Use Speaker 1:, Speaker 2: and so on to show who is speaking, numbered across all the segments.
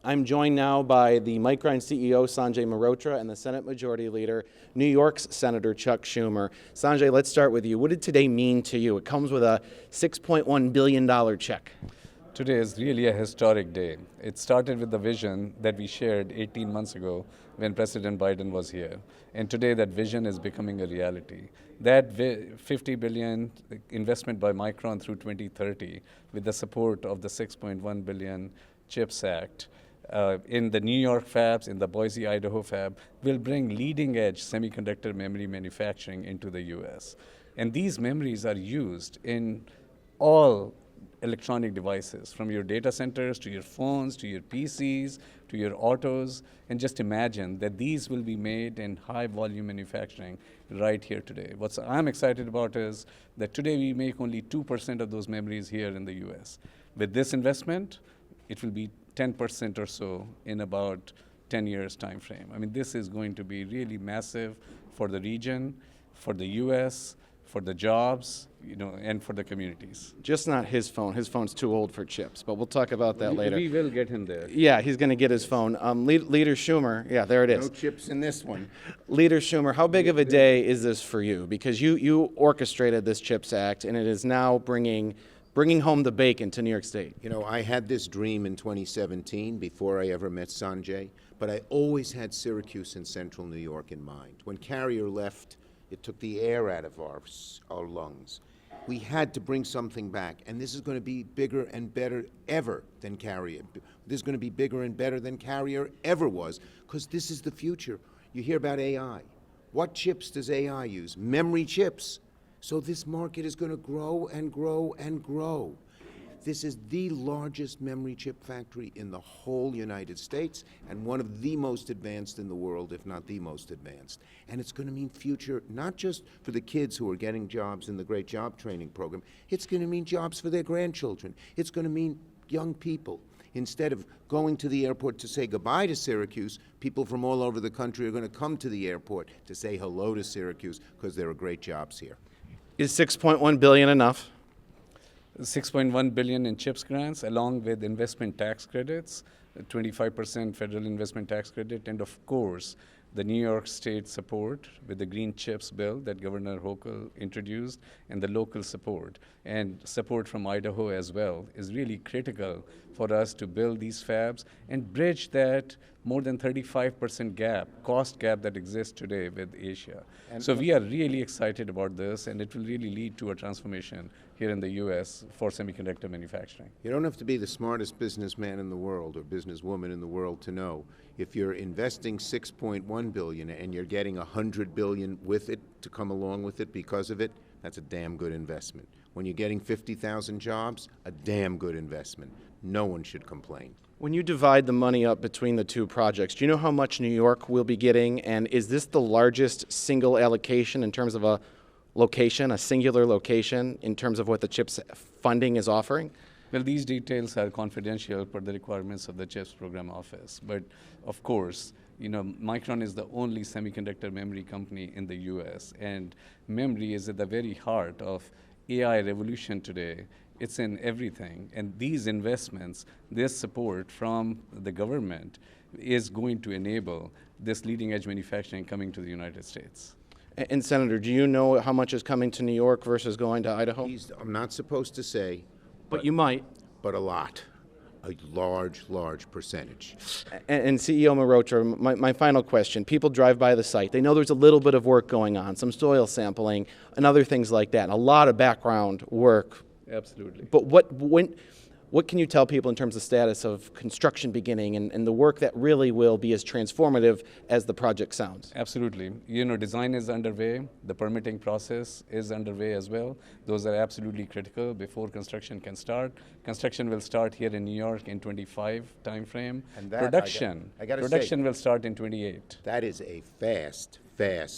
Speaker 1: I'm joined now by the Micron CEO, Sanjay Mehrotra, and the Senate Majority Leader, New York's Senator Chuck Schumer. Sanjay, let's start with you. What did today mean to you? It comes with a $6.1 billion check.
Speaker 2: Today is really a historic day. It started with the vision that we shared 18 months ago when President Biden was here. And today that vision is becoming a reality. That $50 billion investment by Micron through 2030 with the support of the $6.1 billion CHIPS Act in the New York fabs, in the Boise, Idaho fab, will bring leading-edge semiconductor memory manufacturing into the U.S. And these memories are used in all electronic devices, from your data centers to your phones, to your PCs, to your autos. And just imagine that these will be made in high volume manufacturing right here today. What I'm excited about is that today we make only 2% of those memories here in the US. With this investment, it will be 10% or so in about 10 years time frame. I mean, this is going to be really massive for the region, for the US, for the jobs, and for the communities.
Speaker 1: Just not his phone. His phone's too old for chips, but we'll talk about that later.
Speaker 2: We will get him there.
Speaker 1: Yeah, he's going to get his phone. Leader Schumer, yeah, there it is.
Speaker 3: No chips in this one.
Speaker 1: Leader Schumer, how big of a day is this for you? Because you orchestrated this CHIPS Act, and it is now bringing home the bacon to New York State.
Speaker 3: You know, I had this dream in 2017 before I ever met Sanjay, but I always had Syracuse and Central New York in mind. When Carrier left, it took the air out of our lungs. We had to bring something back, and this is going to be bigger and better ever than Carrier. This is going to be bigger and better than Carrier ever was, because this is the future. You hear about AI. What chips does AI use? Memory chips. So this market is going to grow and grow and grow. This is the largest memory chip factory in the whole United States and one of the most advanced in the world, if not the most advanced. And it's going to mean future, not just for the kids who are getting jobs in the Great Job Training Program. It's going to mean jobs for their grandchildren. It's going to mean young people. Instead of going to the airport to say goodbye to Syracuse, people from all over the country are going to come to the airport to say hello to Syracuse because there are great jobs here.
Speaker 1: Is $6.1 billion enough?
Speaker 2: $6.1 billion in CHIPS grants, along with investment tax credits, 25% federal investment tax credit, and of course, the New York State support with the Green Chips bill that Governor Hochul introduced, and the local support, and support from Idaho as well, is really critical for us to build these fabs and bridge that more than 35% cost gap that exists today with Asia. And so we are really excited about this, and it will really lead to a transformation here in the US for semiconductor manufacturing.
Speaker 3: You don't have to be the smartest businessman in the world or businesswoman in the world to know if you're investing $6.1 billion and you're getting $100 billion with it to come along with it because of it, that's a damn good investment. When you're getting 50,000 jobs, a damn good investment. No one should complain.
Speaker 1: When you divide the money up between the two projects, do you know how much New York will be getting? And is this the largest single allocation in terms of a location, a singular location, in terms of what the CHIPS funding is offering?
Speaker 2: Well, these details are confidential per the requirements of the CHIPS program office. But of course, Micron is the only semiconductor memory company in the US, and memory is at the very heart of AI revolution today. It's in everything. And these investments, this support from the government is going to enable this leading edge manufacturing coming to the United States.
Speaker 1: And Senator, do you know how much is coming to New York versus going to Idaho?
Speaker 3: I'm not supposed to say.
Speaker 1: But you might.
Speaker 3: But a lot. A large, large percentage.
Speaker 1: And CEO Mehrotra, my final question. People drive by the site. They know there's a little bit of work going on, some soil sampling and other things like that, a lot of background work.
Speaker 2: Absolutely.
Speaker 1: But what can you tell people in terms of status of construction beginning and the work that really will be as transformative as the project sounds?
Speaker 2: Absolutely. Design is underway. The permitting process is underway as well. Those are absolutely critical before construction can start. Construction will start here in New York in 25 timeframe. And production will start in 28.
Speaker 3: That is a fast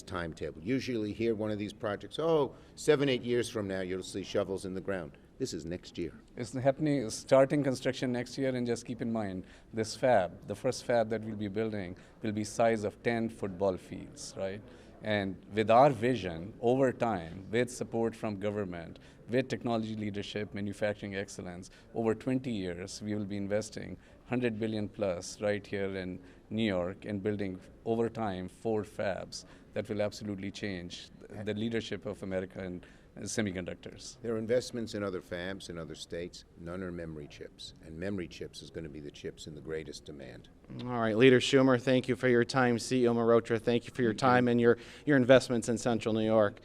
Speaker 3: timetable. Usually here, one of these projects, 7-8 years from now, you'll see shovels in the ground. This is next year.
Speaker 2: It's happening, starting construction next year, and just keep in mind, this fab, the first fab that we'll be building, will be size of 10 football fields, right? And with our vision, over time, with support from government, with technology leadership, manufacturing excellence, over 20 years, we will be investing 100 billion plus right here in New York and building over time 4 fabs that will absolutely change the leadership of America in semiconductors.
Speaker 3: There are investments in other fabs in other states. None are memory chips. And memory chips is going to be the chips in the greatest demand.
Speaker 1: All right, Leader Schumer, thank you for your time. CEO Mehrotra, thank you for your time and your investments in Central New York.